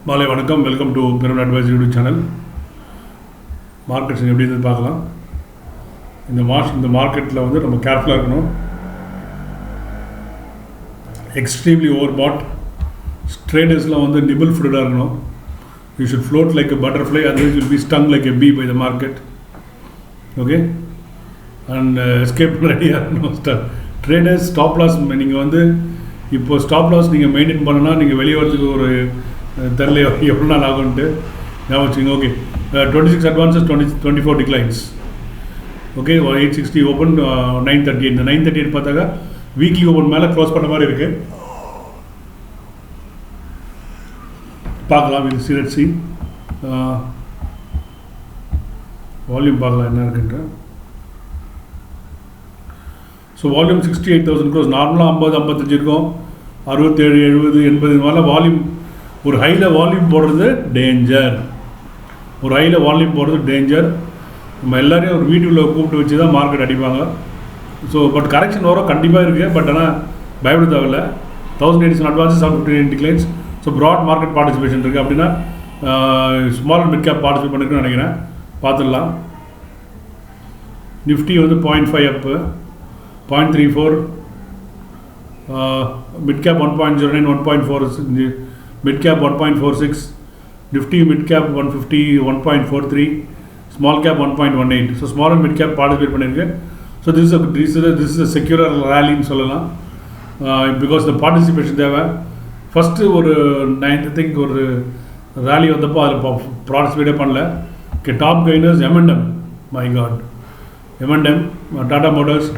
மாலை வணக்கம். Welcome to Peruman advice YouTube channel. Markets எப்படி இருந்து பார்க்கலாம். இந்த மார்க்கெட்டில் வந்து நம்ம கேர்ஃபுல்லாக இருக்கணும். எக்ஸ்ட்ரீம்லி ஓவர் பாட். ட்ரேடர்ஸில் வந்து நிபிள் ஃபுட்டாக இருக்கணும். You should float like a butterfly, otherwise will be stung like a bee by the market. Okay, and escape ரெடியாக இருக்கணும். ட்ரேடர்ஸ் ஸ்டாப் லாஸ் நீங்கள் வந்து இப்போது ஸ்டாப் லாஸ் நீங்கள் மெயின்டைன் பண்ணணும்னா நீங்கள் வெளியே வரதுக்கு ஒரு தெரில எவ்வளோ நாள் ஆகும்ட்டு ஞாபகம் வச்சுங்க. Okay, 26 advances, 24 declines. Okay, 860 open, 938. இந்த 938 பார்த்தாக்கா வீக்லி ஓப்பன் மேலே க்ளோஸ் பண்ண மாதிரி இருக்குது. பார்க்கலாம். இது சிரட்சி வால்யூம் பார்க்கலாம் என்ன இருக்குன்ற. So volume 68,000 crores. நார்மலாக 50-55 இருக்கும், 67, 70, 80 மேலே வால்யூம். ஒரு ஹையில் வால்யூம் போடுறது டேஞ்சர். நம்ம எல்லோரையும் ஒரு வீடியோவில் கூப்பிட்டு வச்சு தான் மார்க்கெட் அடிப்பாங்க. ஸோ பட் கரெக்ஷன் வரும் கண்டிப்பாக இருக்குது. பட் ஆனால் பயப்பட தேவையில்லை. 1087 advances, 59 declines. So broad market participation இருக்குது. அப்படின்னா small and mid cap participate பண்ணிருக்குன்னு நினைக்கிறேன். பார்த்துடலாம். நிஃப்டி வந்து 0.5 up, 0.34. Mid cap 1.09, 1.4. Mid cap 1.46. Nifty mid cap 150, 1.43. Small cap 1.18. So small and mid cap participate பண்ணியிருக்கு. So this is a securer ரேலின்னு சொல்லலாம். Because இந்த பார்ட்டிசிபேஷன் தேவை. ஃபஸ்ட்டு ஒரு 9th திங்க் ஒரு ரேலி வந்தப்போ அதில் பார்ட்டிசிபேட்டே பண்ணல. Okay, top gainers M&M. My god, M&M, Tata Motors.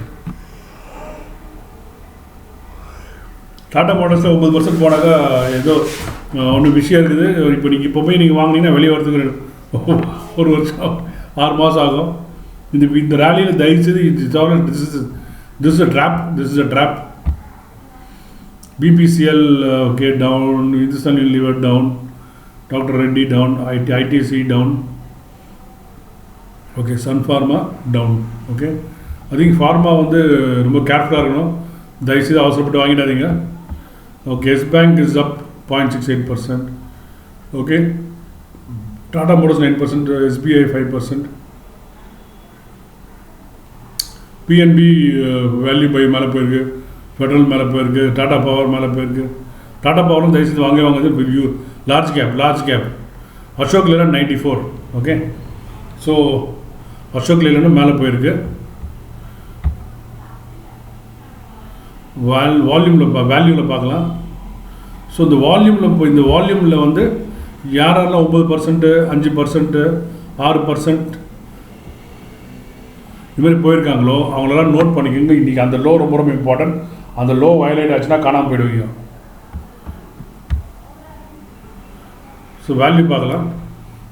Tata மோட்டர்ஸில் 9% போனாக்கா ஏதோ ஒன்று விஷயம் இருக்குது. இப்போ இப்போ போய் நீங்கள் வாங்கினீங்கன்னா வெளியே வரதுக்கு ஒரு வருஷம் 6 மாதம் ஆகும். இந்த ரேலியில் தயவுசெய்து this is a drop. BPCL okay down, Hindustan Unilever down, doctor Reddy down, ITC down. Okay, Sun Pharma down. Okay, அதிக ஃபார்மா வந்து ரொம்ப கேர்ஃபுல்லாக இருக்கணும். தயவுசெய்து அவசரப்பட்டு வாங்கிடாதீங்க. Okay, Yes Bank is up 0.68%. Okay, Tata Motors 9%, SBI 5%. PNB value buy மேலே போயிருக்கு, ஃபெடரல் மேலே போயிருக்கு, டாடா பவர் மேலே போயிருக்கு. டாடா பவரும் தயவுசெய்து வாங்குது. Large cap. Ashok Leyland 94. Okay, so Ashok லேலண்டும் மேலே போயிருக்கு. வேல்யூவில் பார்க்கலாம். ஸோ இந்த வால்யூமில் வந்து யாரெல்லாம் 9%, 5%, 6% இது மாதிரி போயிருக்காங்களோ அவங்களெல்லாம் நோட் பண்ணிக்கோங்க. இன்றைக்கி அந்த லோ ரொம்ப ரொம்ப இம்பார்ட்டன்ட். அந்த லோ வயலேட் ஆச்சுன்னா காணாமல் போயிடுவீங்க. ஸோ வேல்யூ பார்க்கலாம்.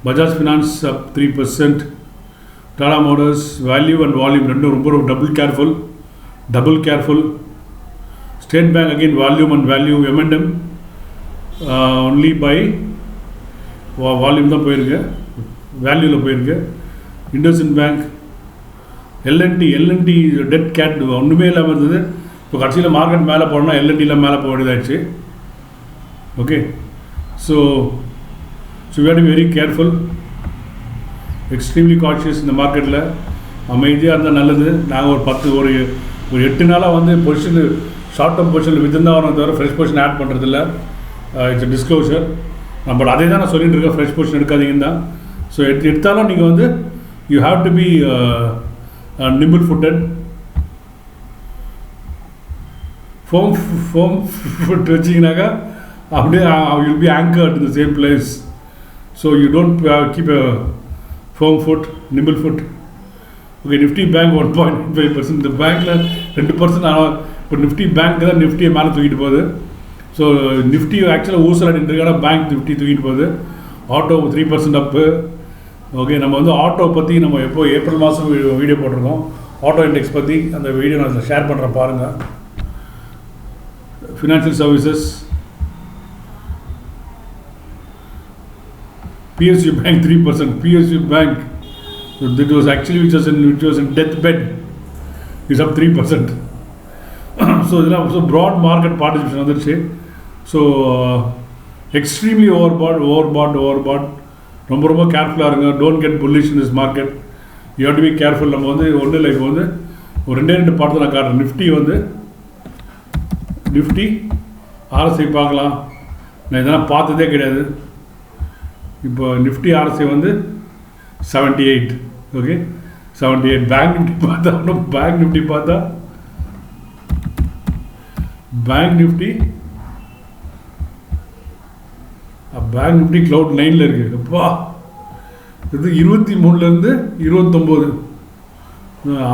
Bajaj Finance up 3%. Tata Motors value and volume ரெண்டும் ரொம்ப double careful. State Bank again volume and value. M&M only by volume தான் போயிருக்கு, வேல்யூவில் போயிருக்கு. IndusInd bank, L&T dead gate ஒன்றுமே இல்லாமல் இருந்தது. இப்போ கடைசியில் மார்க்கெட் மேலே போனோம்னா L&Tலாம் மேலே போக வேண்டியதாகிடுச்சு. Okay, so we have to be very careful, extremely conscious. இந்த மார்க்கெட்டில் அமைதியாக இருந்தால் நல்லது. நாங்கள் ஒரு 8 நாளாக வந்து பொசிஷன், ஷார்ட் டேர்ம் பொசிஷனில் வித்தின் தான் வரணும் தவிர ஃப்ரெஷ் பொசிஷன் ஆட் பண்ணுறதில்ல. It's disclosure. நம்ம அதே தான் நான் சொல்லிட்டு இருக்கேன், ஃப்ரெஷ் பொசிஷன் எடுக்காதீங்கன்னு தான். ஸோ எடுத்தாலும் நீங்கள் வந்து you have to be nimble footed. Foam foot வச்சிங்கனாக்கா அப்படியே will be anchored in the same place. So you don't keep a foam foot, nimble foot. Okay, Nifty bank 1.5%. இந்த பேங்க்கில் 2% ஆனால் இப்போ நிஃப்டி பேங்க் தான் நிஃப்டியை மேலே தூக்கிட்டு போகுது. ஸோ நிஃப்டி ஆக்சுவலாக ஊசலாடிட்டுருக்கான பேங்க் நிஃப்டி தூக்கிட்டு போகுது. ஆட்டோ 3% அப்பு. ஓகே, நம்ம வந்து ஆட்டோ பற்றி நம்ம எப்போ ஏப்ரல் மாதம் வீடியோ போட்டிருக்கோம், ஆட்டோ இண்டெக்ஸ் பற்றி. அந்த வீடியோ நான் ஷேர் பண்ணுறேன் பாருங்கள். Financial services, PSU Bank 3%. PSU Bank, that was actually which was in deathbed, is up 3%. So broad market participation வந்துருச்சு. ஸோ எக்ஸ்ட்ரீம்லி ஓவர் பாட். ரொம்ப ரொம்ப கேர்ஃபுல்லாக இருங்க. Don't get bullish in this market. You have to be careful. நம்ம வந்து ஒன்றும் இல்லை, இப்போ வந்து ஒரு 2 பாட்டு நான் காட்டுறேன். நிஃப்டி ஆர்எஸ்ஐ பார்க்கலாம். நான் இதெல்லாம் பார்த்ததே கிடையாது. இப்போ நிஃப்டி ஆர்எஸ்ஐ வந்து 78. ஓகே, 78. பேங்க் நிஃப்டி பார்த்தா பேங்க் நிஃப்டி க்ளவுட் 9ல் இருக்குது. அப்பா, இது 23லேருந்து 29,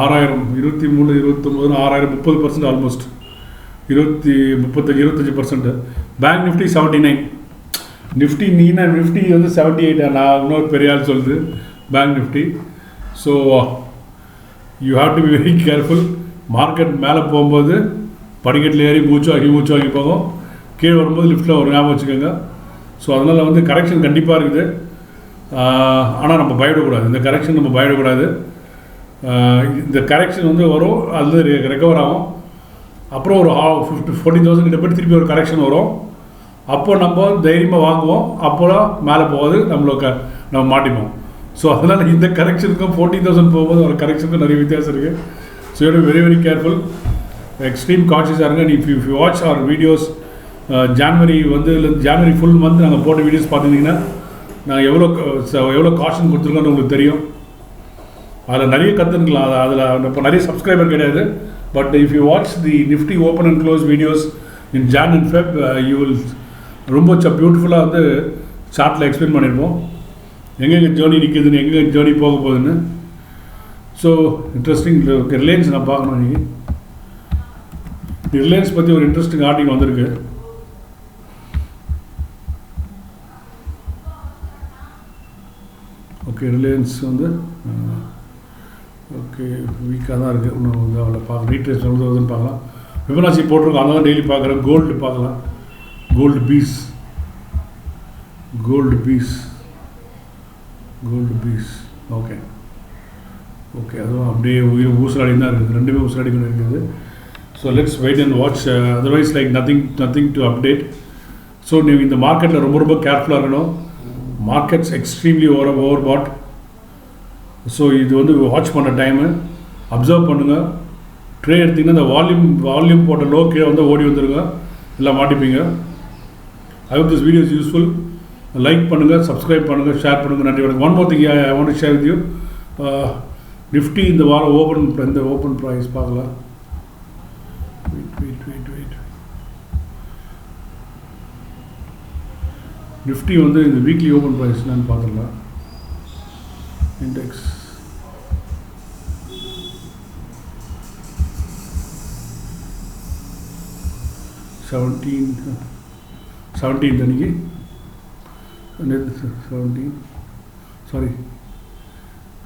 6000, 23, 29, 6000, 30% almost, 25%. Bank Nifty 79. Nifty Nifty வந்து 78. நான் இன்னொரு பெரிய ஆள் சொல்லுது bank Nifty. So you have to be very careful. Market மேலே போகும்போது படிக்கட்டில் ஏறி மூச்சு வாங்கி போகும். கீழே வரும்போது லிஃப்ட்டில் ஒரு ஞாபகம் வச்சுக்கோங்க. ஸோ அதனால் வந்து கரெக்ஷன் கண்டிப்பாக இருக்குது. ஆனால் நம்ம பயப்படக்கூடாது. இந்த கரெக்ஷன் நம்ம பயப்படக்கூடாது. இந்த கரெக்ஷன் வந்து வரும், அது ரெக்கவர் ஆகும். அப்புறம் ஒரு 40,000 கிட்ட போய்ட்டு திருப்பி ஒரு கரெக்ஷன் வரும். அப்போ நம்ம தைரியமாக வாங்குவோம். அப்போலாம் மேலே போகாது, நம்ம மாட்டிப்போம். ஸோ அதனால் இந்த கரெக்ஷனுக்கும் 40,000 போகும்போது ஒரு கரெக்ஷனுக்கும் நிறைய வித்தியாசம் இருக்குது. So you very very careful. Extreme கான்ஷியஸாக இருங்க. If you watch our videos, January full month நாங்கள் போட்ட வீடியோஸ் பார்த்துட்டிங்கன்னா நாங்கள் எவ்வளோ காஷன் கொடுத்துருக்கோன்னு உங்களுக்கு தெரியும். அதில் நிறைய கற்றுக்கலாம். அதில் இப்போ நிறைய சப்ஸ்கிரைபர் கிடையாது. But if you watch the Nifty open and close videos in Jan and Feb, you will ரொம்ப பியூட்டிஃபுல்லாக வந்து சார்ட்டில் எக்ஸ்பிளைன் பண்ணியிருப்போம், எங்கெங்கே ஜேர்னி நிற்குதுன்னு, எங்கே ஜேர்னி போக போகுதுன்னு. So interesting. ரிலையன்ஸ் நான் பார்க்கணும். இன்றைக்கி ரிலையன்ஸ் பற்றி ஒரு இன்ட்ரெஸ்டிங் ஆர்டிகல் வந்திருக்கு. ஓகே, ரிலையன்ஸ் வந்து ஓகே வீக்காக தான் இருக்குது. இன்னும் வந்து அவளை பார்க்க ரீட்ரேஸ் வருதுன்னு பார்க்கலாம். ஃபிபனாச்சி போட்டிருக்கோம், அதெல்லாம் டெய்லி பார்க்குறேன். கோல்டு பார்க்கலாம். கோல்டு பீஸ் ஓகே அதுவும் அப்படியே ஊசலாடி தான் இருக்குது. ரெண்டுமே ஊசலாடி கொண்டு இருக்குது. So let's wait and watch. Otherwise like nothing to update. So நீங்கள் இந்த மார்க்கெட்டில் ரொம்ப கேர்ஃபுல்லாக இருக்கணும். Markets extremely overbought. ஸோ இது வந்து வாட்ச் பண்ண டைமு, அப்சர்வ் பண்ணுங்கள். ட்ரேட் எடுத்திங்கன்னா இந்த வால்யூம் போட்ட லோ கீழே வந்து ஓடி வந்துருங்க, எல்லாம் மாட்டிப்பீங்க. I hope this video is useful. Like பண்ணுங்கள், சப்ஸ்கிரைப் பண்ணுங்கள், ஷேர் பண்ணுங்கள். நன்றி வணக்கம். One more thing I want to share with you. Nifty இந்த வாரம் ஓப்பன் ப்ரைஸ் பார்க்கலாம். வெயிட். நிஃப்டி வந்து இந்த வீக்லி ஓப்பன் ப்ரைஸ் என்னன்னு பார்த்துடலாம். இண்டெக்ஸ் 17 அன்றைக்கி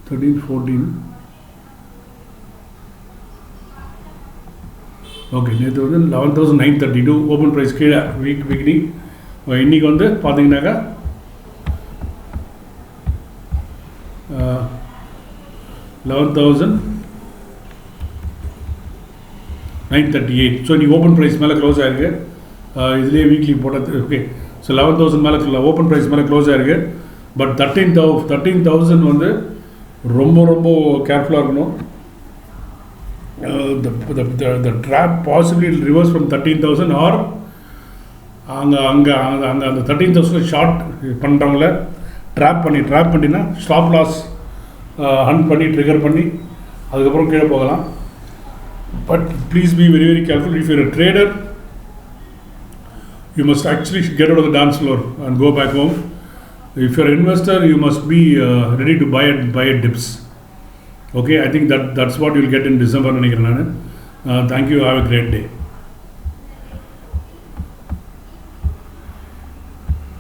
13, 14. ஓகே, நேற்று வந்து 11,932 ஓப்பன் ப்ரைஸ் கீழே வீக்லி. இன்றைக்கி வந்து பார்த்தீங்கன்னாக்கா 11,938. ஸோ இன்றைக்கி ஓப்பன் ப்ரைஸ் மேலே க்ளோஸ் ஆகிருக்கு. இதுலேயே வீக்லி போட்டது. ஓகே, ஸோ 11,000 மேலே ஓப்பன் ப்ரைஸ் மேலே க்ளோஸ் ஆகிருக்கு. பட் 13,000 வந்து ரொம்ப கேர்ஃபுல்லாக இருக்கணும். the trap possibly will reverse from 13,000 or அங்கே அந்த 13,000 ஷார்ட் பண்ணுறவங்கள ட்ராப் பண்ணினா ஸ்டாப் லாஸ் ஹண்ட் பண்ணி ட்ரிகர் பண்ணி அதுக்கப்புறம் கீழே போகலாம். But please be very very careful. If your a trader, you must actually get out of the dance floor and go back home. If you're an investor, you must be ready to buy at dips. Okay, I think that's what you'll get in December. Thank you. Have a great day.